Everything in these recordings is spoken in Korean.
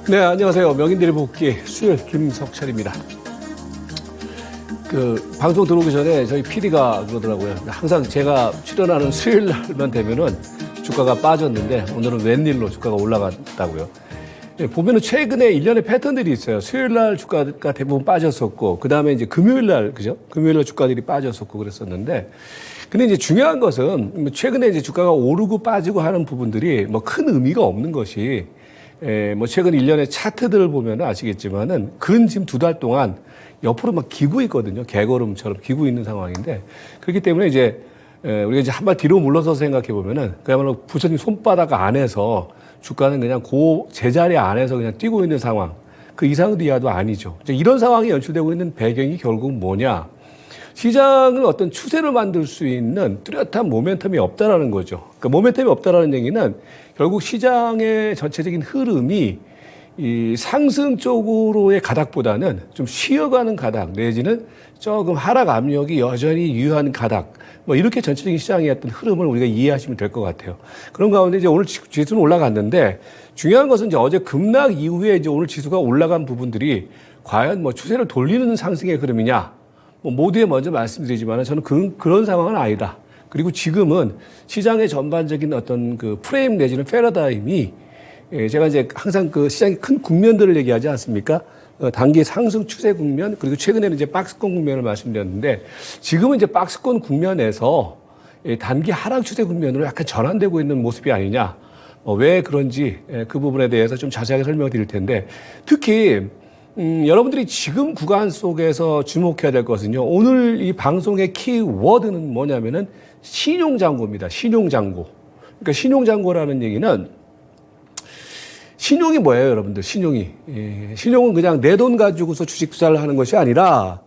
네, 안녕하세요. 명인들의 복귀 수요일 김석철입니다. 방송 들어오기 전에 저희 PD가 그러더라고요. 항상 제가 출연하는 수요일 날만 되면은 주가가 빠졌는데 오늘은 웬일로 주가가 올라갔다고요. 보면은 최근에 일련의 패턴들이 있어요. 수요일 날 주가가 대부분 빠졌었고, 그 다음에 이제 금요일 날, 그죠? 금요일 날 주가들이 빠졌었고 그랬었는데, 근데 이제 중요한 것은 최근에 이제 주가가 오르고 빠지고 하는 부분들이 뭐 큰 의미가 없는 것이, 뭐 최근 일련의 차트들을 보면 아시겠지만은 지금 2달 동안 옆으로 막 기고 있거든요. 개걸음처럼 기고 있는 상황인데, 그렇기 때문에 이제 우리가 이제 한 발 뒤로 물러서서 생각해 보면은 그야말로 부처님 손바닥 안에서 주가는 그냥 제자리 안에서 그냥 뛰고 있는 상황, 그 이상도 이하도 아니죠. 이런 상황이 연출되고 있는 배경이 결국 뭐냐? 시장은 어떤 추세를 만들 수 있는 뚜렷한 모멘텀이 없다라는 거죠. 그러니까 모멘텀이 없다라는 얘기는 결국 시장의 전체적인 흐름이 이 상승 쪽으로의 가닥보다는 좀 쉬어가는 가닥 내지는 조금 하락 압력이 여전히 유효한 가닥, 뭐 이렇게 전체적인 시장의 어떤 흐름을 우리가 이해하시면 될 것 같아요. 그런 가운데 이제 오늘 지수는 올라갔는데 중요한 것은 이제 어제 급락 이후에 이제 오늘 지수가 올라간 부분들이 과연 뭐 추세를 돌리는 상승의 흐름이냐? 뭐 모두에 먼저 말씀드리지만 저는 그런 상황은 아니다. 그리고 지금은 시장의 전반적인 어떤 그 프레임 내지는 패러다임이 제가 이제 항상 그 시장의 큰 국면들을 얘기하지 않습니까? 단기 상승 추세 국면, 그리고 최근에는 이제 박스권 국면을 말씀드렸는데 지금은 이제 박스권 국면에서 단기 하락 추세 국면으로 약간 전환되고 있는 모습이 아니냐. 왜 그런지 그 부분에 대해서 좀 자세하게 설명을 드릴 텐데 특히 여러분들이 지금 구간 속에서 주목해야 될 것은요. 오늘 이 방송의 키워드는 뭐냐면은 신용장고입니다. 신용장고. 그러니까 신용장고라는 얘기는 신용이 뭐예요, 여러분들? 신용이. 신용은 그냥 내 돈 가지고서 주식 투자를 하는 것이 아니라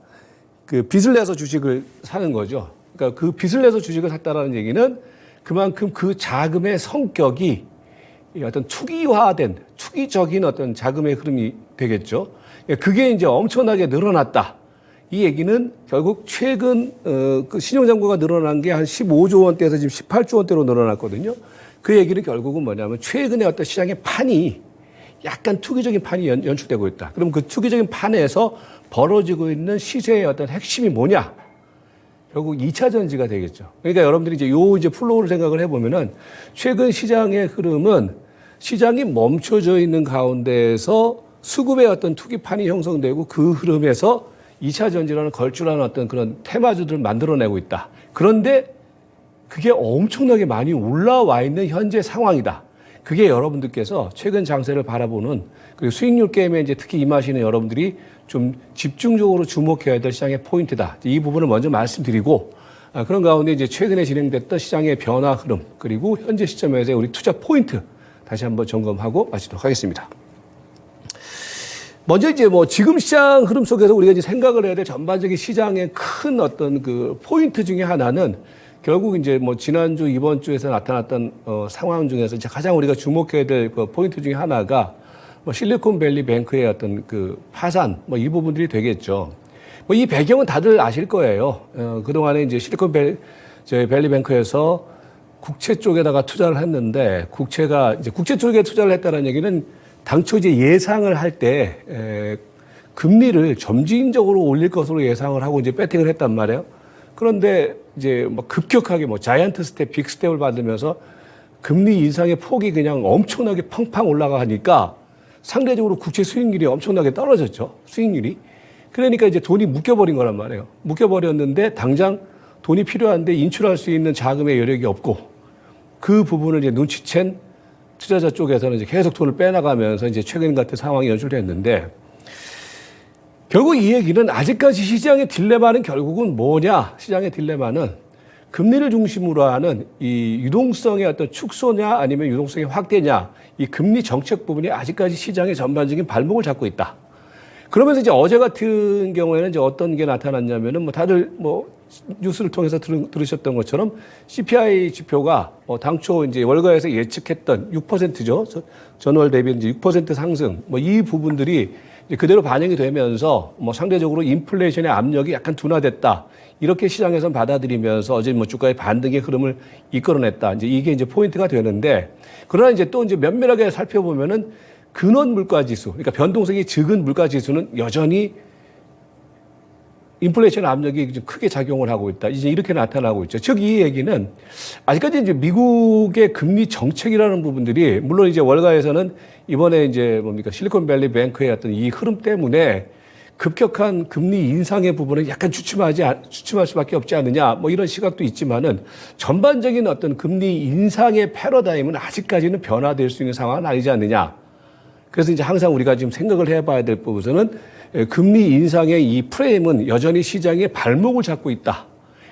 그 빚을 내서 주식을 사는 거죠. 그러니까 그 빚을 내서 주식을 샀다라는 얘기는 그만큼 그 자금의 성격이 어떤 투기적인 어떤 자금의 흐름이 되겠죠. 그게 이제 엄청나게 늘어났다. 이 얘기는 결국 최근 그 신용장고가 늘어난 게 한 15조 원대에서 지금 18조 원대로 늘어났거든요. 그 얘기는 결국은 뭐냐면 최근에 어떤 시장의 판이 약간 투기적인 판이 연출되고 있다. 그럼 그 투기적인 판에서 벌어지고 있는 시세의 어떤 핵심이 뭐냐? 결국 2차 전지가 되겠죠. 그러니까 여러분들이 이제 플로우를 생각을 해보면은 최근 시장의 흐름은 시장이 멈춰져 있는 가운데에서 수급의 어떤 투기판이 형성되고 그 흐름에서 2차 전지라는 걸출하는 어떤 그런 테마주들을 만들어내고 있다. 그런데 그게 엄청나게 많이 올라와 있는 현재 상황이다. 그게 여러분들께서 최근 장세를 바라보는 그리고 수익률 게임에 이제 특히 임하시는 여러분들이 좀 집중적으로 주목해야 될 시장의 포인트다. 이 부분을 먼저 말씀드리고 그런 가운데 이제 최근에 진행됐던 시장의 변화 흐름 그리고 현재 시점에서의 우리 투자 포인트 다시 한번 점검하고 마치도록 하겠습니다. 먼저 이제 뭐 지금 시장 흐름 속에서 우리가 이제 생각을 해야 될 전반적인 시장의 큰 어떤 그 포인트 중에 하나는 결국 이제 뭐 지난주, 이번 주에서 나타났던 상황 중에서 이제 가장 우리가 주목해야 될 그 포인트 중에 하나가 뭐 실리콘밸리 뱅크의 어떤 그 파산, 뭐 이 부분들이 되겠죠. 뭐 이 배경은 다들 아실 거예요. 그동안에 이제 실리콘밸리 뱅크에서 국채 쪽에다가 투자를 했는데 국채 쪽에 투자를 했다는 얘기는 당초 이제 예상을 할 때 금리를 점진적으로 올릴 것으로 예상을 하고 이제 배팅을 했단 말이에요. 그런데 이제 뭐 급격하게 뭐 자이언트 스텝, 빅 스텝을 받으면서 금리 인상의 폭이 그냥 엄청나게 팡팡 올라가니까 상대적으로 국채 수익률이 엄청나게 떨어졌죠. 수익률이. 그러니까 이제 돈이 묶여버린 거란 말이에요. 묶여버렸는데 당장 돈이 필요한데 인출할 수 있는 자금의 여력이 없고 그 부분을 이제 눈치챈 투자자 쪽에서는 이제 계속 돈을 빼나가면서 이제 최근 같은 상황이 연출됐는데 결국 이 얘기는 아직까지 시장의 딜레마는 결국은 뭐냐? 시장의 딜레마는 금리를 중심으로 하는 이 유동성의 어떤 축소냐 아니면 유동성의 확대냐 이 금리 정책 부분이 아직까지 시장의 전반적인 발목을 잡고 있다. 그러면서 이제 어제 같은 경우에는 이제 어떤 게 나타났냐면은 뭐 다들 뭐 뉴스를 통해서 들으셨던 것처럼 CPI 지표가 당초 이제 월가에서 예측했던 6%죠. 전월 대비 이제 6% 상승 뭐 이 부분들이 이제 그대로 반영이 되면서 뭐 상대적으로 인플레이션의 압력이 약간 둔화됐다. 이렇게 시장에서는 받아들이면서 어제 뭐 주가의 반등의 흐름을 이끌어냈다. 이제 이게 이제 포인트가 되는데, 그러나 이제 또 이제 면밀하게 살펴보면은 근원 물가 지수, 그러니까 변동성이 적은 물가 지수는 여전히 인플레이션 압력이 좀 크게 작용을 하고 있다. 이제 이렇게 나타나고 있죠. 즉, 이 얘기는 아직까지 이제 미국의 금리 정책이라는 부분들이, 물론 이제 월가에서는 이번에 이제 뭡니까 실리콘밸리 뱅크의 어떤 이 흐름 때문에 급격한 금리 인상의 부분은 약간 주춤할 수밖에 없지 않느냐, 뭐 이런 시각도 있지만은 전반적인 어떤 금리 인상의 패러다임은 아직까지는 변화될 수 있는 상황은 아니지 않느냐. 그래서 이제 항상 우리가 지금 생각을 해봐야 될 부분은 금리 인상의 이 프레임은 여전히 시장의 발목을 잡고 있다.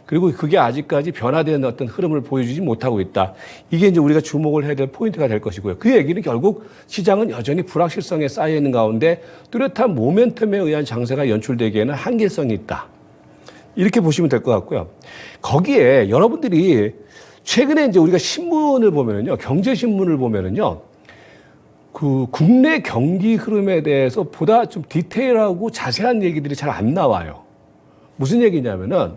그리고 그게 아직까지 변화된 어떤 흐름을 보여주지 못하고 있다. 이게 이제 우리가 주목을 해야 될 포인트가 될 것이고요. 그 얘기는 결국 시장은 여전히 불확실성에 쌓여 있는 가운데 뚜렷한 모멘텀에 의한 장세가 연출되기에는 한계성이 있다. 이렇게 보시면 될 것 같고요. 거기에 여러분들이 최근에 이제 우리가 신문을 보면은요, 경제신문을 보면은요, 그 국내 경기 흐름에 대해서 보다 좀 디테일하고 자세한 얘기들이 잘 안 나와요. 무슨 얘기냐면은,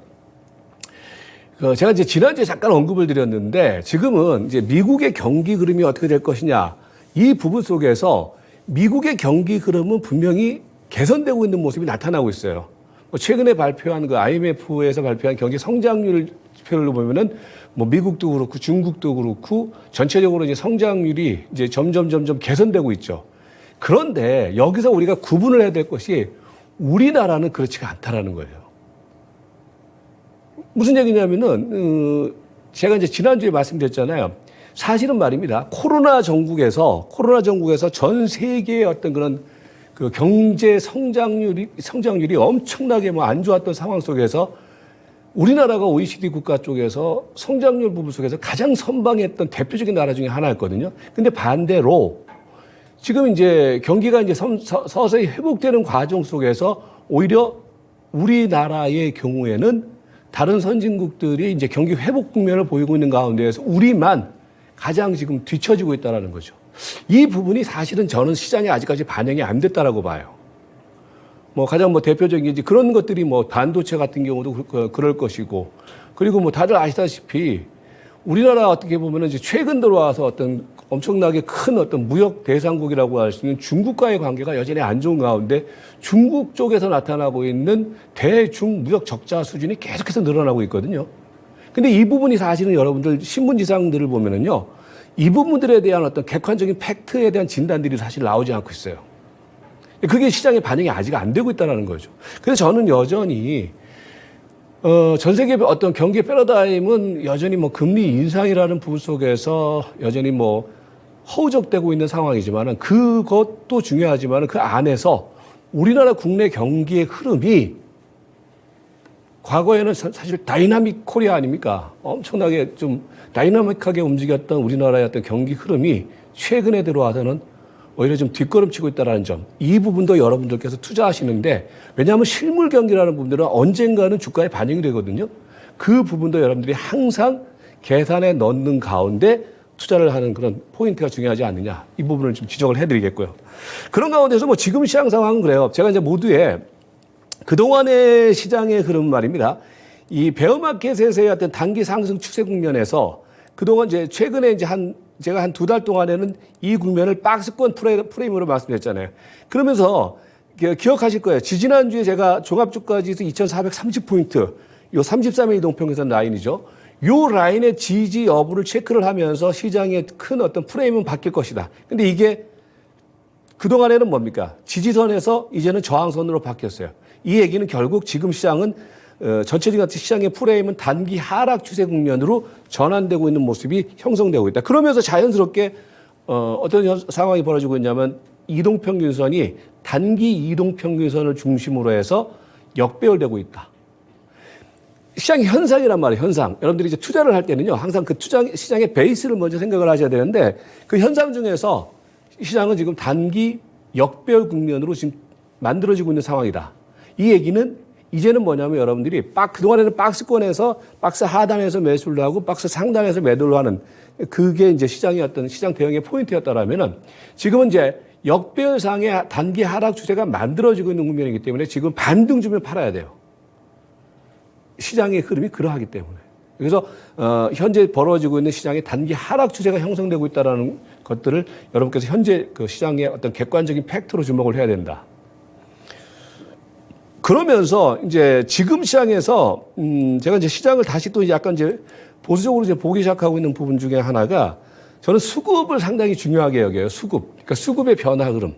제가 이제 지난주에 잠깐 언급을 드렸는데, 지금은 이제 미국의 경기 흐름이 어떻게 될 것이냐, 이 부분 속에서 미국의 경기 흐름은 분명히 개선되고 있는 모습이 나타나고 있어요. 최근에 발표한 그 IMF에서 발표한 경기 성장률 표를 보면은 뭐 미국도 그렇고 중국도 그렇고 전체적으로 이제 성장률이 이제 점점 개선되고 있죠. 그런데 여기서 우리가 구분을 해야 될 것이 우리나라는 그렇지가 않다라는 거예요. 무슨 얘기냐면은 제가 이제 지난주에 말씀드렸잖아요. 사실은 말입니다. 코로나 전국에서 전 세계의 어떤 그런 그 경제 성장률이 엄청나게 뭐 안 좋았던 상황 속에서 우리나라가 OECD 국가 쪽에서 성장률 부분 속에서 가장 선방했던 대표적인 나라 중에 하나였거든요. 근데 반대로 지금 이제 경기가 이제 서서히 회복되는 과정 속에서 오히려 우리나라의 경우에는 다른 선진국들이 이제 경기 회복 국면을 보이고 있는 가운데에서 우리만 가장 지금 뒤처지고 있다는 거죠. 이 부분이 사실은 저는 시장에 아직까지 반영이 안 됐다라고 봐요. 뭐 가장 뭐 대표적인 이제 그런 것들이 뭐 반도체 같은 경우도 그럴 것이고, 그리고 뭐 다들 아시다시피 우리나라 어떻게 보면은 이제 최근 들어와서 어떤 엄청나게 큰 어떤 무역 대상국이라고 할 수 있는 중국과의 관계가 여전히 안 좋은 가운데 중국 쪽에서 나타나고 있는 대중 무역 적자 수준이 계속해서 늘어나고 있거든요. 근데 이 부분이 사실은 여러분들 신문 지상들을 보면은요, 이 부분들에 대한 어떤 객관적인 팩트에 대한 진단들이 사실 나오지 않고 있어요. 그게 시장에 반영이 아직 안 되고 있다는 거죠. 그래서 저는 여전히 전 세계 어떤 경기 패러다임은 여전히 뭐 금리 인상이라는 부분 속에서 여전히 뭐 허우적대고 있는 상황이지만은 그것도 중요하지만은 그 안에서 우리나라 국내 경기의 흐름이 과거에는 사실 다이나믹 코리아 아닙니까? 엄청나게 좀 다이나믹하게 움직였던 우리나라의 어떤 경기 흐름이 최근에 들어와서는 오히려 좀 뒷걸음치고 있다는 점, 이 부분도 여러분들께서 투자하시는데, 왜냐하면 실물 경기라는 부분들은 언젠가는 주가에 반영이 되거든요. 그 부분도 여러분들이 항상 계산에 넣는 가운데 투자를 하는 그런 포인트가 중요하지 않느냐, 이 부분을 좀 지적을 해드리겠고요. 그런 가운데서 뭐 지금 시장 상황은 그래요. 제가 이제 모두에 그동안의 시장의 흐름 말입니다. 이 베어마켓에서의 어떤 단기 상승 추세 국면에서 그동안 이제 최근에 이제 제가 한 2달 동안에는 이 국면을 박스권 프레임으로 말씀드렸잖아요. 그러면서 기억하실 거예요. 지지난주에 제가 종합주가지수 2430포인트, 요 33일 이동평균선 라인이죠. 요 라인의 지지 여부를 체크를 하면서 시장의 큰 어떤 프레임은 바뀔 것이다. 근데 이게 그동안에는 뭡니까? 지지선에서 이제는 저항선으로 바뀌었어요. 이 얘기는 결국 지금 시장은 전체적인 시장의 프레임은 단기 하락 추세 국면으로 전환되고 있는 모습이 형성되고 있다. 그러면서 자연스럽게 어떤 상황이 벌어지고 있냐면 이동평균선이 단기 이동평균선을 중심으로 해서 역배열되고 있다. 시장의 현상이란 말이에요. 현상. 여러분들이 이제 투자를 할 때는요, 항상 그 시장의 베이스를 먼저 생각을 하셔야 되는데, 그 현상 중에서 시장은 지금 단기 역배열 국면으로 지금 만들어지고 있는 상황이다. 이 얘기는 이제는 뭐냐면 여러분들이 그동안에는 박스권에서 박스 하단에서 매수를 하고 박스 상단에서 매도를 하는, 그게 이제 시장의 어떤 시장 대응의 포인트였다라면은 지금은 이제 역배열상의 단기 하락 추세가 만들어지고 있는 국면이기 때문에 지금 반등 주면 팔아야 돼요. 시장의 흐름이 그러하기 때문에. 그래서 현재 벌어지고 있는 시장의 단기 하락 추세가 형성되고 있다는 것들을 여러분께서 현재 그 시장의 어떤 객관적인 팩트로 주목을 해야 된다. 그러면서 이제 지금 시장에서 제가 이제 시장을 다시 또 약간 이제 보수적으로 이제 보기 시작하고 있는 부분 중에 하나가 저는 수급을 상당히 중요하게 여겨요. 수급. 그러니까 수급의 변화 흐름.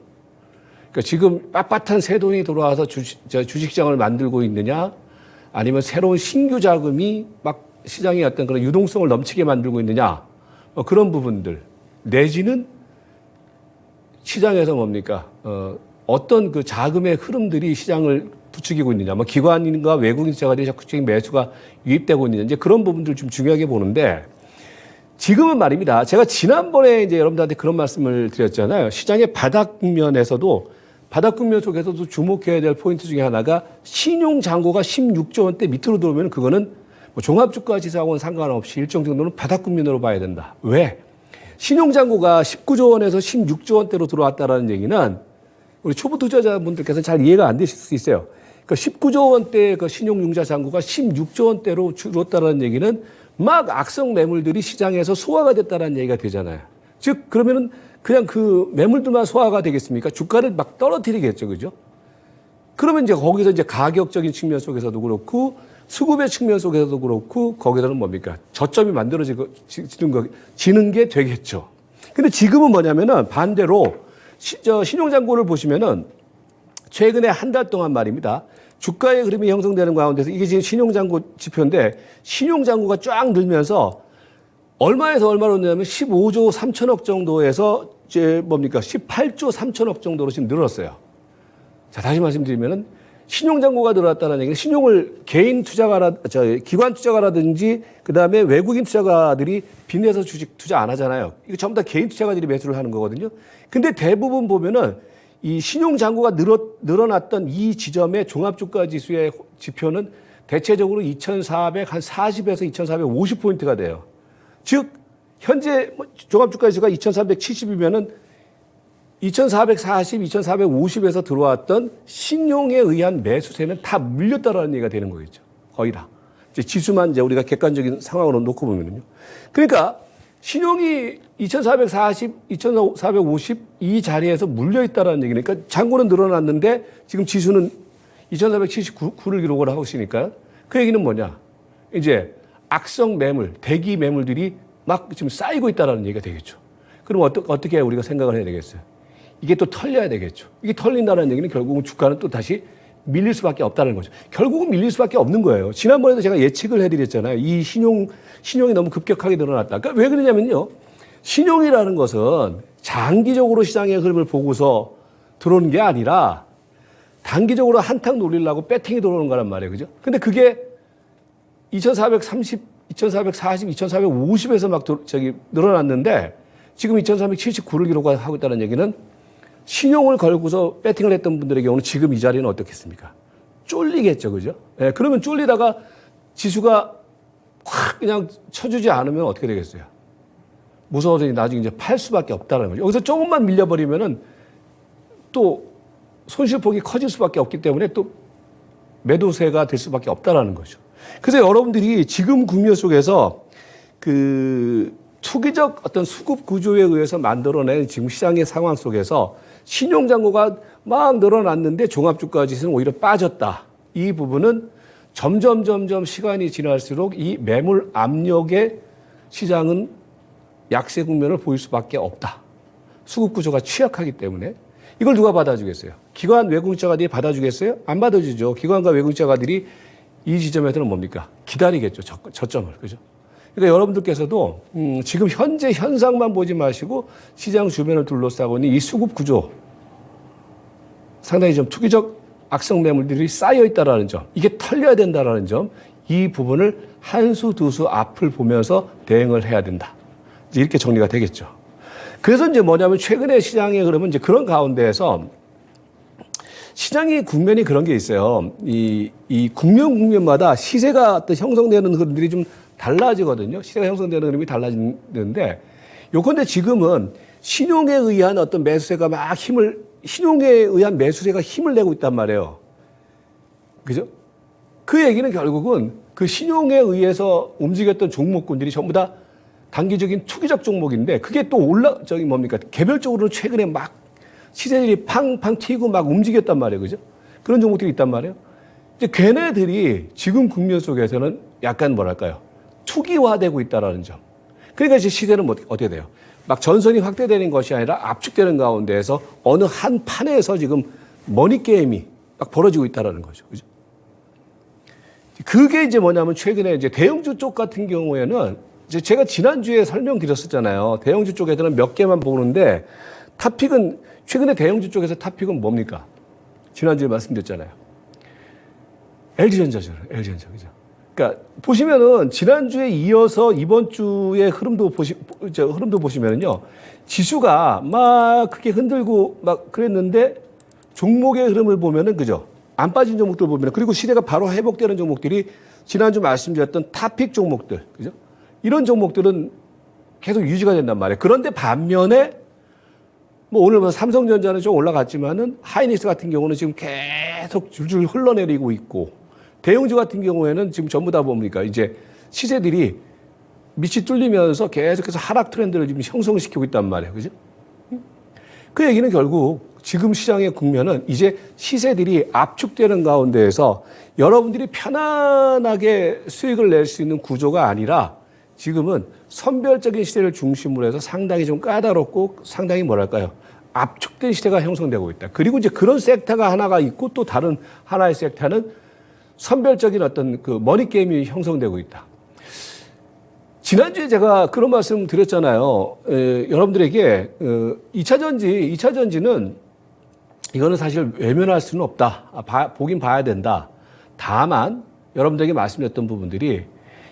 그러니까 지금 빳빳한 새 돈이 들어와서 주식시장을 만들고 있느냐, 아니면 새로운 신규 자금이 막 시장의 어떤 그런 유동성을 넘치게 만들고 있느냐, 그런 부분들. 내지는 시장에서 뭡니까? 어떤 그 자금의 흐름들이 시장을 부추기고 있느냐, 뭐 기관인가 외국인 투자가들이 적극적인 매수가 유입되고 있느냐, 이제 그런 부분들 좀 중요하게 보는데, 지금은 말입니다. 제가 지난번에 이제 여러분들한테 그런 말씀을 드렸잖아요. 시장의 바닥 국면에서도, 바닥 국면 속에서도 주목해야 될 포인트 중에 하나가 신용 잔고가 16조 원대 밑으로 들어오면 그거는 뭐 종합주가지수하고는 상관없이 일정 정도는 바닥 국면으로 봐야 된다. 왜? 신용 잔고가 19조 원에서 16조 원대로 들어왔다라는 얘기는 우리 초보 투자자분들께서는 잘 이해가 안 되실 수 있어요. 그러니까 19조 원대 그 신용융자 잔고가 16조 원대로 줄었다는 얘기는 막 악성 매물들이 시장에서 소화가 됐다는 얘기가 되잖아요. 즉, 그러면은 그냥 그 매물들만 소화가 되겠습니까? 주가를 막 떨어뜨리겠죠. 그죠? 그러면 이제 거기서 이제 가격적인 측면 속에서도 그렇고 수급의 측면 속에서도 그렇고 거기서는 뭡니까? 저점이 지는 게 되겠죠. 근데 지금은 뭐냐면은 반대로 신용잔고를 보시면은 최근에 한 달 동안 말입니다. 주가의 흐름이 형성되는 가운데서 이게 지금 신용잔고 지표인데 신용잔고가 쫙 늘면서 얼마에서 얼마로 늘냐면 15조 3천억 정도에서 이제 뭡니까? 18조 3천억 정도로 지금 늘었어요. 자, 다시 말씀드리면은 신용잔고가 늘어났다는 얘기는 신용을 개인 기관 투자가라든지 그 다음에 외국인 투자가들이 빚내서 주식 투자 안 하잖아요. 이거 전부 다 개인 투자가들이 매수를 하는 거거든요. 근데 대부분 보면은 이 신용잔고가 늘어났던 이 지점의 종합주가지수의 지표는 대체적으로 2,440에서 2,450포인트가 돼요. 즉, 현재 종합주가지수가 2,370이면은 2,440, 2,450에서 들어왔던 신용에 의한 매수세는 다 물렸다라는 얘기가 되는 거겠죠. 거의 다. 이제 지수만 이제 우리가 객관적인 상황으로 놓고 보면요. 그러니까 신용이 2,440, 2,450 이 자리에서 물려있다라는 얘기니까 그러니까 잔고는 늘어났는데 지금 지수는 2,479를 기록을 하고 있으니까 그 얘기는 뭐냐. 이제 악성 매물, 대기 매물들이 막 지금 쌓이고 있다라는 얘기가 되겠죠. 그럼 어떻게 우리가 생각을 해야 되겠어요? 이게 또 털려야 되겠죠. 이게 털린다는 얘기는 결국은 주가는 또 다시 밀릴 수밖에 없다는 거죠. 결국은 밀릴 수밖에 없는 거예요. 지난번에도 제가 예측을 해드렸잖아요. 이 신용이 너무 급격하게 늘어났다. 그러니까 왜 그러냐면요. 신용이라는 것은 장기적으로 시장의 흐름을 보고서 들어오는 게 아니라 단기적으로 한탕 놀리려고 배팅이 들어오는 거란 말이에요. 그죠? 근데 그게 2,430, 2,440, 2,450에서 막 늘어났는데 지금 2,379를 기록하고 있다는 얘기는 신용을 걸고서 배팅을 했던 분들의 경우는 지금 이 자리는 어떻겠습니까? 쫄리겠죠. 그죠? 예, 그러면 쫄리다가 지수가 확 그냥 쳐주지 않으면 어떻게 되겠어요? 무서워서 나중에 이제 팔 수밖에 없다는 거죠. 여기서 조금만 밀려버리면은 또 손실폭이 커질 수밖에 없기 때문에 또 매도세가 될 수밖에 없다는 거죠. 그래서 여러분들이 지금 국면 속에서 그 투기적 어떤 수급 구조에 의해서 만들어낸 지금 시장의 상황 속에서 신용잔고가 막 늘어났는데 종합주가지수는 오히려 빠졌다. 이 부분은 점점 시간이 지날수록 이 매물 압력의 시장은 약세 국면을 보일 수밖에 없다. 수급 구조가 취약하기 때문에 이걸 누가 받아주겠어요? 기관 외국인 투자가들이 받아주겠어요? 안 받아주죠. 기관과 외국인 투자가들이 이 지점에서는 뭡니까? 기다리겠죠. 저점을. 그죠? 그러니까 여러분들께서도 지금 현재 현상만 보지 마시고 시장 주변을 둘러싸고 있는 이 수급 구조 상당히 좀 투기적 악성 매물들이 쌓여 있다라는 점, 이게 털려야 된다라는 점, 이 부분을 한 수, 두 수 앞을 보면서 대응을 해야 된다. 이렇게 정리가 되겠죠. 그래서 이제 뭐냐면 최근에 시장에 그러면 이제 그런 가운데에서 시장의 국면이 그런 게 있어요. 이 국면마다 시세가 어떤 형성되는 흐름들이 좀 달라지거든요. 시세가 형성되는 흐름이 달라지는데 요건데 지금은 신용에 의한 어떤 매수세가 신용에 의한 매수세가 힘을 내고 있단 말이에요. 그죠? 그 얘기는 결국은 그 신용에 의해서 움직였던 종목군들이 전부 다 단기적인 투기적 종목인데 그게 또 개별적으로는 최근에 막 시세들이 팡팡 튀고 막 움직였단 말이에요. 그죠? 그런 종목들이 있단 말이에요. 이제 걔네들이 지금 국면 속에서는 약간 투기화되고 있다라는 점. 그러니까 이제 시세는 어떻게 돼요? 막 전선이 확대되는 것이 아니라 압축되는 가운데에서 어느 한 판에서 지금 머니 게임이 막 벌어지고 있다라는 거죠. 그죠? 그게 이제 뭐냐면 최근에 이제 대형주 쪽 같은 경우에는 이제 제가 지난주에 설명드렸었잖아요. 대형주 쪽에서는 몇 개만 보는데 탑픽은 최근에 대형주 쪽에서 탑픽은 뭡니까? 지난주에 말씀드렸잖아요. LG전자죠. LG전자. 그죠? 그러니까 보시면은 지난주에 이어서 이번 주의 흐름도 보시면은요. 지수가 막 크게 흔들고 막 그랬는데 종목의 흐름을 보면은 그죠? 안 빠진 종목들 보면 그리고 시대가 바로 회복되는 종목들이 지난주 말씀드렸던 탑픽 종목들. 그죠? 이런 종목들은 계속 유지가 된단 말이에요. 그런데 반면에 뭐 오늘 뭐 삼성전자는 좀 올라갔지만은 하이닉스 같은 경우는 지금 계속 줄줄 흘러내리고 있고 대형주 같은 경우에는 지금 전부 다 뭡니까? 이제 시세들이 밑이 뚫리면서 계속해서 하락 트렌드를 지금 형성시키고 있단 말이에요. 그죠? 그 얘기는 결국 지금 시장의 국면은 이제 시세들이 압축되는 가운데에서 여러분들이 편안하게 수익을 낼 수 있는 구조가 아니라 지금은 선별적인 시대를 중심으로 해서 상당히 좀 까다롭고 상당히 압축된 시대가 형성되고 있다. 그리고 이제 그런 섹터가 하나가 있고 또 다른 하나의 섹터는 선별적인 어떤 그 머니 게임이 형성되고 있다. 지난주에 제가 그런 말씀 드렸잖아요. 여러분들에게 2차 전지는 이거는 사실 외면할 수는 없다. 보긴 봐야 된다. 다만 여러분들에게 말씀드렸던 부분들이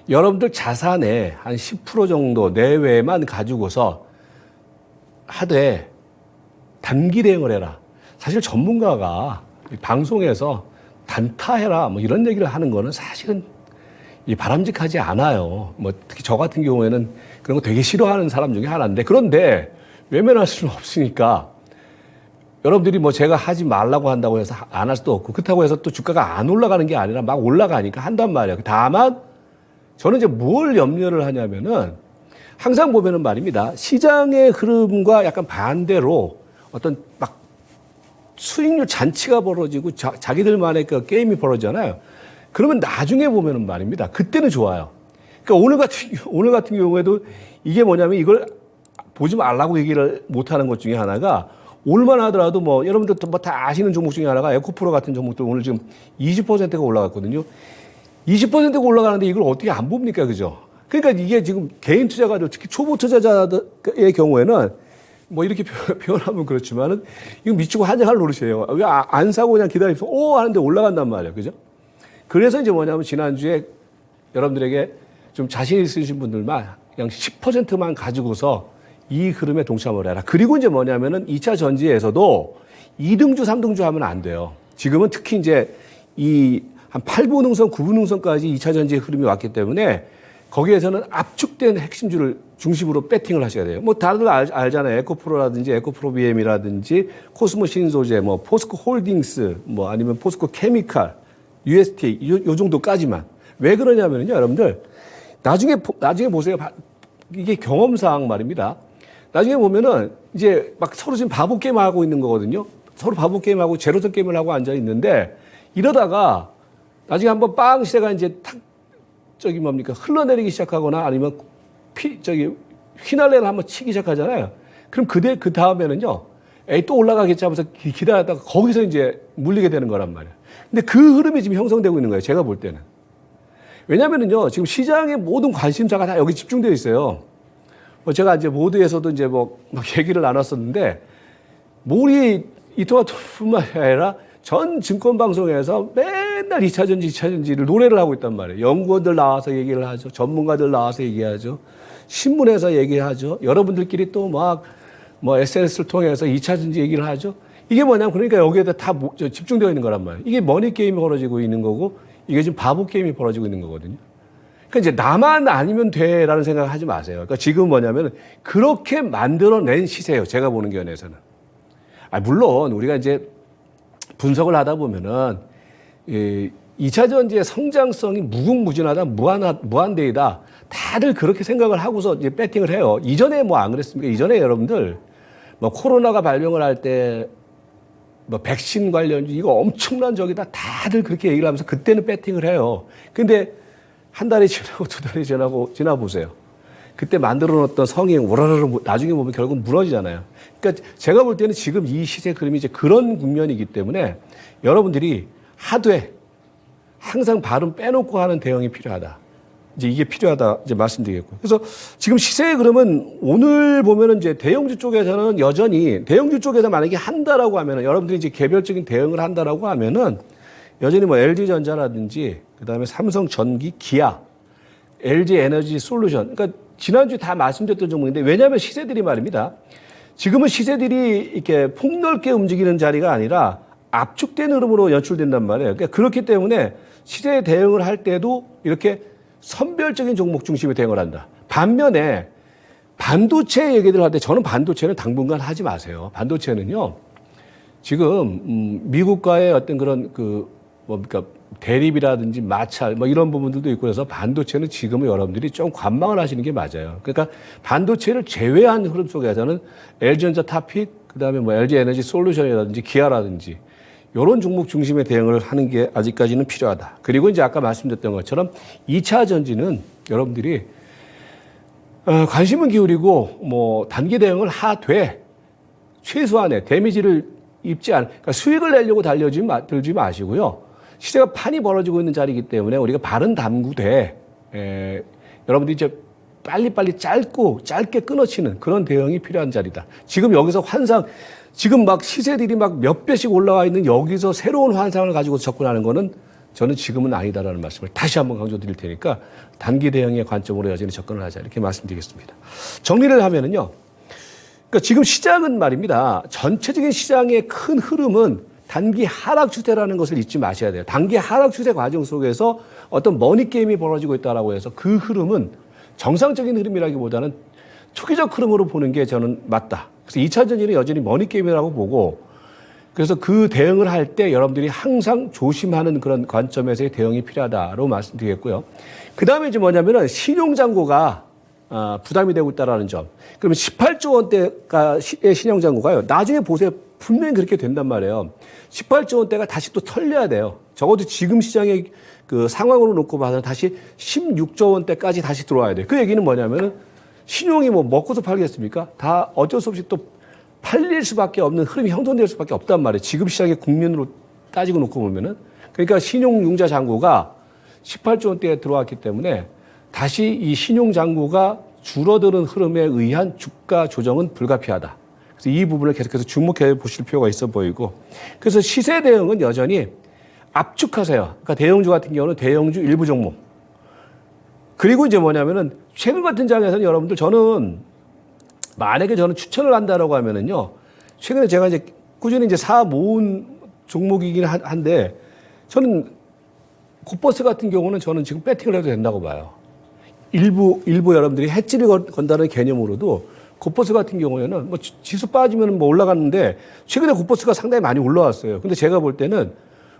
여러분들 자산의 한 10% 정도 내외만 가지고서 하되 단기 대응을 해라. 사실 전문가가 방송에서 단타해라 뭐 이런 얘기를 하는 거는 사실은 바람직하지 않아요. 뭐 특히 저 같은 경우에는 그런 거 되게 싫어하는 사람 중에 하나인데 그런데 외면할 수는 없으니까 여러분들이 뭐 제가 하지 말라고 한다고 해서 안 할 수도 없고 그렇다고 해서 또 주가가 안 올라가는 게 아니라 막 올라가니까 한단 말이에요. 다만 저는 이제 뭘 염려를 하냐면은 항상 보면은 말입니다. 시장의 흐름과 약간 반대로 어떤 막 수익률 잔치가 벌어지고 자기들만의 그 게임이 벌어지잖아요. 그러면 나중에 보면은 말입니다. 그때는 좋아요. 그러니까 오늘 같은 경우에도 이게 뭐냐면 이걸 보지 말라고 얘기를 못 하는 것 중에 하나가 오늘만 하더라도 뭐 여러분들 뭐 다 아시는 종목 중에 하나가 에코프로 같은 종목들 오늘 지금 20%가 올라갔거든요. 20%가 올라가는데 이걸 어떻게 안 봅니까? 그죠? 그러니까 이게 지금 개인 투자가들 특히 초보 투자자의 경우에는 뭐 이렇게 표현하면 그렇지만은 이거 미치고 한장할 노릇이에요. 왜 안 사고 그냥 기다리면서 하는데 올라간단 말이에요. 그죠? 그래서 이제 뭐냐면 지난주에 여러분들에게 좀 자신 있으신 분들만 그냥 10%만 가지고서 이 흐름에 동참을 해라. 그리고 이제 뭐냐면은 2차 전지에서도 2등주, 3등주 하면 안 돼요. 지금은 특히 이제 한 8분 능선, 9분 능선까지 2차 전지의 흐름이 왔기 때문에 거기에서는 압축된 핵심주를 중심으로 배팅을 하셔야 돼요. 뭐 다들 알잖아요. 에코프로라든지 에코프로 BM이라든지 코스모 신소재, 뭐 포스코 홀딩스, 뭐 아니면 포스코 케미칼, UST 요 정도까지만. 왜 그러냐면요, 여러분들 나중에 보세요. 이게 경험상 말입니다. 나중에 보면은 이제 막 서로 지금 바보 게임 하고 있는 거거든요. 서로 바보 게임 하고 제로섬 게임을 하고 앉아 있는데 이러다가 나중에 한번 빵 시대가 이제 탁 흘러내리기 시작하거나 아니면 휘날레를 한번 치기 시작하잖아요. 그럼 그 다음에는요, 또 올라가겠지 하면서 기다렸다가 거기서 이제 물리게 되는 거란 말이에요. 근데 그 흐름이 지금 형성되고 있는 거예요. 제가 볼 때는. 왜냐면은요, 지금 시장의 모든 관심사가 다 여기 집중되어 있어요. 뭐 제가 이제 모드에서도 이제 막 얘기를 나눴었는데, 우리 이토마토뿐만 아니라 전 증권방송에서 맨날 2차 전지를 노래를 하고 있단 말이에요. 연구원들 나와서 얘기를 하죠. 전문가들 나와서 얘기하죠. 신문에서 얘기하죠. 여러분들끼리 또 뭐 SNS를 통해서 2차 전지 얘기를 하죠. 이게 뭐냐면 그러니까 여기에다 다 집중되어 있는 거란 말이에요. 이게 머니 게임이 벌어지고 있는 거고 이게 지금 바보 게임이 벌어지고 있는 거거든요. 그러니까 이제 나만 아니면 돼라는 생각을 하지 마세요. 그러니까 지금 뭐냐면 그렇게 만들어낸 시세예요. 제가 보는 견해에서는. 물론 우리가 이제 분석을 하다 보면은 2차 전지의 성장성이 무궁무진하다, 무한대이다. 다들 그렇게 생각을 하고서 이제 배팅을 해요. 이전에 뭐 안 그랬습니까? 이전에 여러분들 뭐 코로나가 발병을 할 때 뭐 백신 관련 이거 엄청난 적이다. 다들 그렇게 얘기를 하면서 그때는 배팅을 해요. 근데 한 달이 지나고 두 달이 지나 보세요. 그때 만들어 놓았던 성이 오라라라 나중에 보면 결국 무너지잖아요. 그러니까 제가 볼 때는 지금 이 시세 그림이 이제 그런 국면이기 때문에 여러분들이 하되 항상 발음 빼놓고 하는 대응이 필요하다. 이제 이게 필요하다 이제 말씀드리겠고. 그래서 지금 시세의 그러면 오늘 보면은 이제 대형주 쪽에서는 여전히 대형주 쪽에서 만약에 한다라고 하면은 여러분들이 이제 개별적인 대응을 한다라고 하면은 여전히 뭐 LG전자라든지 그다음에 삼성전기, 기아, LG에너지 솔루션. 그러니까 지난주에 다 말씀드렸던 종목인데 왜냐하면 시세들이 말입니다. 지금은 시세들이 이렇게 폭넓게 움직이는 자리가 아니라 압축된 흐름으로 연출된단 말이에요. 그러니까 그렇기 때문에 시세에 대응을 할 때도 이렇게 선별적인 종목 중심의 대응을 한다. 반면에 반도체 얘기들 할 때 저는 반도체는 당분간 하지 마세요. 반도체는요. 지금 미국과의 어떤 그런 그러니까 대립이라든지 마찰 뭐 이런 부분들도 있고 그래서 반도체는 지금은 여러분들이 좀 관망을 하시는 게 맞아요. 그러니까 반도체를 제외한 흐름 속에서는 LG전자 탑픽 그다음에 뭐 LG에너지 솔루션이라든지 기아라든지 이런 종목 중심의 대응을 하는 게 아직까지는 필요하다. 그리고 이제 아까 말씀드렸던 것처럼 2차 전지는 여러분들이 관심은 기울이고 뭐 단기 대응을 하되 최소한의 데미지를 입지 않은 그러니까 수익을 내려고 들지 마시고요. 시세가 판이 벌어지고 있는 자리이기 때문에 우리가 발은 담그되 여러분들이 이제 빨리빨리 짧게 끊어치는 그런 대응이 필요한 자리다. 지금 여기서 지금 막 시세들이 막 몇 배씩 올라와 있는 여기서 새로운 환상을 가지고 접근하는 거는 저는 지금은 아니다라는 말씀을 다시 한번 강조드릴 테니까 단기 대응의 관점으로 여전히 접근을 하자 이렇게 말씀드리겠습니다. 정리를 하면은요. 그러니까 지금 시장은 말입니다. 전체적인 시장의 큰 흐름은 단기 하락 추세라는 것을 잊지 마셔야 돼요. 단기 하락 추세 과정 속에서 어떤 머니 게임이 벌어지고 있다라고 해서 그 흐름은 정상적인 흐름이라기보다는 초기적 흐름으로 보는 게 저는 맞다. 그래서 2차 전지는 여전히 머니 게임이라고 보고 그래서 그 대응을 할 때 여러분들이 항상 조심하는 그런 관점에서의 대응이 필요하다고 말씀드리겠고요. 그 다음에 이제 뭐냐면은 신용잔고가 부담이 되고 있다라는 점. 그러면 18조 원대의 신용잔고가요. 나중에 보세요. 분명히 그렇게 된단 말이에요. 18조 원대가 다시 또 털려야 돼요. 적어도 지금 시장의 그 상황으로 놓고 봐서 다시 16조 원대까지 다시 들어와야 돼요. 그 얘기는 뭐냐면은 신용이 뭐 먹고서 팔겠습니까? 다 어쩔 수 없이 또 팔릴 수밖에 없는 흐름이 형성될 수밖에 없단 말이에요. 지금 시장의 국면으로 따지고 놓고 보면은. 그러니까 신용융자 잔고가 18조 원대에 들어왔기 때문에 다시 이 신용잔고가 줄어드는 흐름에 의한 주가 조정은 불가피하다. 그래서 이 부분을 계속해서 주목해 보실 필요가 있어 보이고. 그래서 시세 대응은 여전히 압축하세요. 그러니까 대형주 같은 경우는 대형주 일부 종목. 그리고 이제 뭐냐면은 최근 같은 장에서는 여러분들 저는 만약에 저는 추천을 한다라고 하면은요. 최근에 제가 이제 꾸준히 이제 모은 종목이긴 한데 저는 곱버스 같은 경우는 저는 지금 배팅을 해도 된다고 봐요. 일부 여러분들이 해지를 건다는 개념으로도 곱버스 같은 경우에는 뭐 지수 빠지면 뭐 올라갔는데 최근에 곱버스가 상당히 많이 올라왔어요. 근데 제가 볼 때는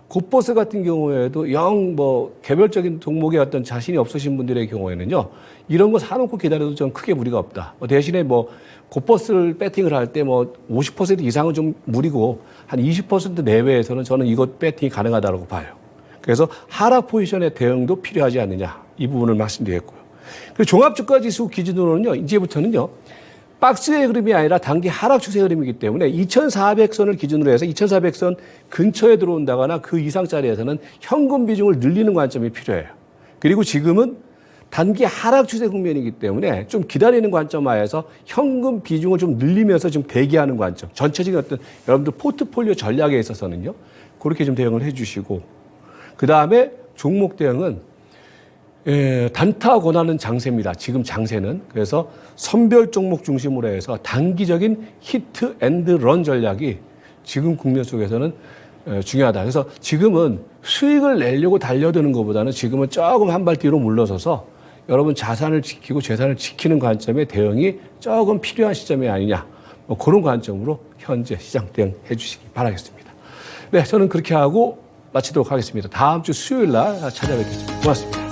곱버스 같은 경우에도 뭐 개별적인 종목에 어떤 자신이 없으신 분들의 경우에는요 이런 거 사놓고 기다려도 좀 크게 무리가 없다. 대신에 뭐 곱버스를 배팅을 할 때 뭐 50% 이상은 좀 무리고 한 20% 내외에서는 저는 이것 배팅이 가능하다고 봐요. 그래서 하락 포지션의 대응도 필요하지 않느냐 이 부분을 말씀드렸고요. 그리고 종합주가지수 기준으로는요 이제부터는요 박스의 흐름이 아니라 단기 하락 추세 흐름이기 때문에 2,400선을 기준으로 해서 2,400선 근처에 들어온다거나 그 이상짜리에서는 현금 비중을 늘리는 관점이 필요해요. 그리고 지금은 단기 하락 추세 국면이기 때문에 좀 기다리는 관점 하에서 현금 비중을 좀 늘리면서 좀 대기하는 관점. 전체적인 어떤 여러분들 포트폴리오 전략에 있어서는요. 그렇게 좀 대응을 해 주시고 그 다음에 종목 대응은 단타 권하는 장세입니다. 지금 장세는. 그래서 선별 종목 중심으로 해서 단기적인 히트 앤드 런 전략이 지금 국면 속에서는 중요하다. 그래서 지금은 수익을 내려고 달려드는 것보다는 지금은 조금 한 발 뒤로 물러서서 여러분 자산을 지키고 재산을 지키는 관점의 대응이 조금 필요한 시점이 아니냐. 뭐 그런 관점으로 현재 시장 대응해 주시기 바라겠습니다. 네, 저는 그렇게 하고 마치도록 하겠습니다. 다음 주 수요일 날 찾아뵙겠습니다. 고맙습니다.